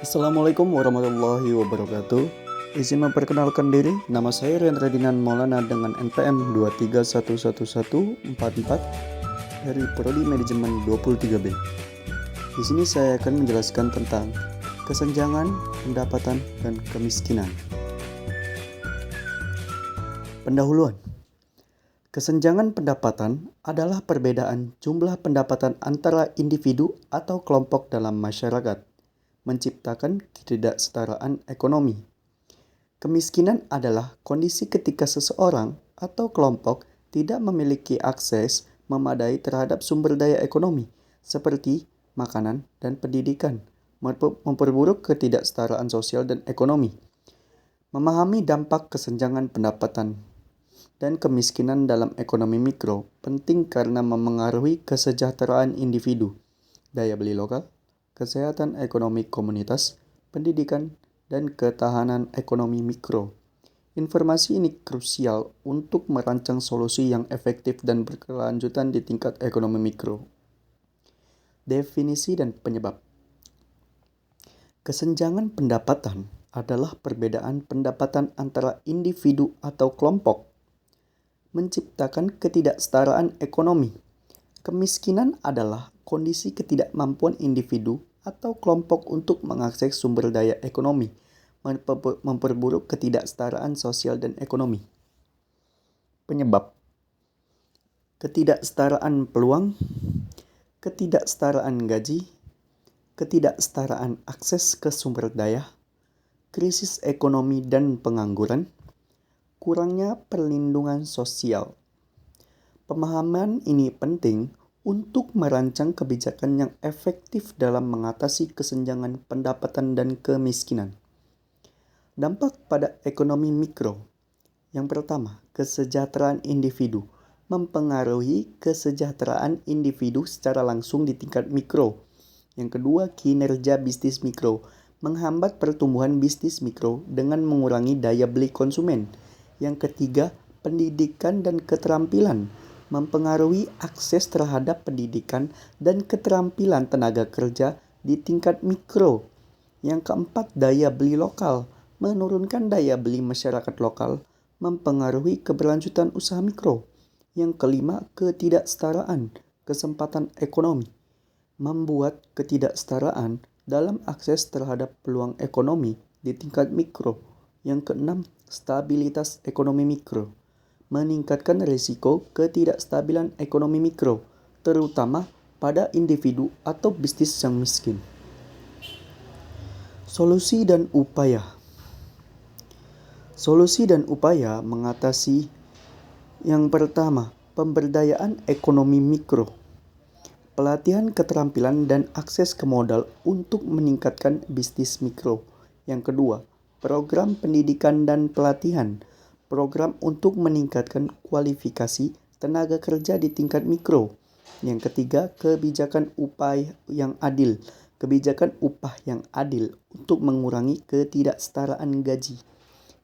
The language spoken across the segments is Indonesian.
Assalamualaikum warahmatullahi wabarakatuh. Izin memperkenalkan diri, nama saya Rian Radinan Maulana dengan NPM 2311144 dari Prodi Manajemen 23B. Di sini saya akan menjelaskan tentang kesenjangan, pendapatan, dan kemiskinan. Pendahuluan. Kesenjangan pendapatan adalah perbedaan jumlah pendapatan antara individu atau kelompok dalam masyarakat, menciptakan ketidaksetaraan ekonomi. Kemiskinan adalah kondisi ketika seseorang atau kelompok tidak memiliki akses memadai terhadap sumber daya ekonomi seperti makanan dan pendidikan, memperburuk ketidaksetaraan sosial dan ekonomi. Memahami dampak kesenjangan pendapatan dan kemiskinan dalam ekonomi mikro penting karena memengaruhi kesejahteraan individu, daya beli lokal, kesehatan ekonomi komunitas, pendidikan, dan ketahanan ekonomi mikro. Informasi ini krusial untuk merancang solusi yang efektif dan berkelanjutan di tingkat ekonomi mikro. Definisi dan penyebab. Kesenjangan pendapatan adalah perbedaan pendapatan antara individu atau kelompok, menciptakan ketidaksetaraan ekonomi. Kemiskinan adalah kondisi ketidakmampuan individu atau kelompok untuk mengakses sumber daya ekonomi, memperburuk ketidaksetaraan sosial dan ekonomi. Penyebab: ketidaksetaraan peluang, ketidaksetaraan gaji, ketidaksetaraan akses ke sumber daya, krisis ekonomi dan pengangguran, kurangnya perlindungan sosial. Pemahaman ini penting untuk merancang kebijakan yang efektif dalam mengatasi kesenjangan pendapatan dan kemiskinan. Dampak pada ekonomi mikro. Yang pertama, kesejahteraan individu. Mempengaruhi kesejahteraan individu secara langsung di tingkat mikro. Yang kedua, kinerja bisnis mikro. Menghambat pertumbuhan bisnis mikro dengan mengurangi daya beli konsumen. Yang ketiga, pendidikan dan keterampilan. Mempengaruhi akses terhadap pendidikan dan keterampilan tenaga kerja di tingkat mikro. Yang keempat, daya beli lokal. Menurunkan daya beli masyarakat lokal, mempengaruhi keberlanjutan usaha mikro. Yang kelima, ketidaksetaraan kesempatan ekonomi. Membuat ketidaksetaraan dalam akses terhadap peluang ekonomi di tingkat mikro. Yang keenam, stabilitas ekonomi mikro. Meningkatkan risiko ketidakstabilan ekonomi mikro, terutama pada individu atau bisnis yang miskin. Solusi dan upaya. Solusi dan upaya mengatasi: yang pertama, pemberdayaan ekonomi mikro. Pelatihan keterampilan dan akses ke modal untuk meningkatkan bisnis mikro. Yang kedua, program pendidikan dan pelatihan. Program untuk meningkatkan kualifikasi tenaga kerja di tingkat mikro. Yang ketiga, kebijakan upah yang adil. Kebijakan upah yang adil untuk mengurangi ketidaksetaraan gaji.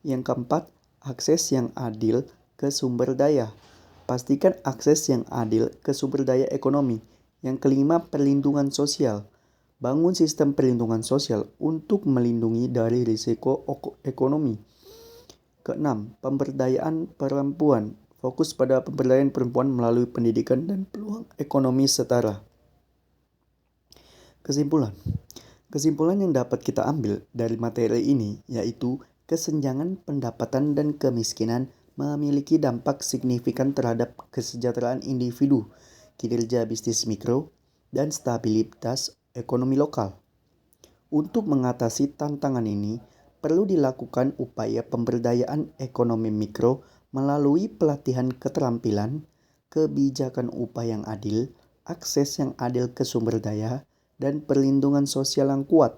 Yang keempat, akses yang adil ke sumber daya. Pastikan akses yang adil ke sumber daya ekonomi. Yang kelima, perlindungan sosial. Bangun sistem perlindungan sosial untuk melindungi dari risiko ekonomi. Keenam, pemberdayaan perempuan. Fokus pada pemberdayaan perempuan melalui pendidikan dan peluang ekonomi setara. Kesimpulan. Kesimpulan yang dapat kita ambil dari materi ini yaitu kesenjangan pendapatan dan kemiskinan memiliki dampak signifikan terhadap kesejahteraan individu, kinerja bisnis mikro, dan stabilitas ekonomi lokal. Untuk mengatasi tantangan ini, perlu dilakukan upaya pemberdayaan ekonomi mikro melalui pelatihan keterampilan, kebijakan upah yang adil, akses yang adil ke sumber daya, dan perlindungan sosial yang kuat.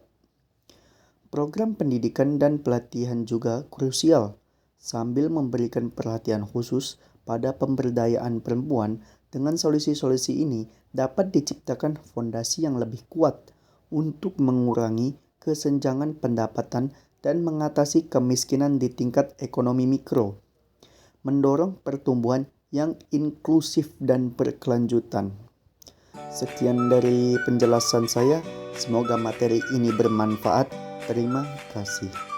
Program pendidikan dan pelatihan juga krusial, sambil memberikan perhatian khusus pada pemberdayaan perempuan. Dengan solusi-solusi ini dapat diciptakan fondasi yang lebih kuat untuk mengurangi kesenjangan pendapatan dan mengatasi kemiskinan di tingkat ekonomi mikro, mendorong pertumbuhan yang inklusif dan berkelanjutan. Sekian dari penjelasan saya, semoga materi ini bermanfaat. Terima kasih.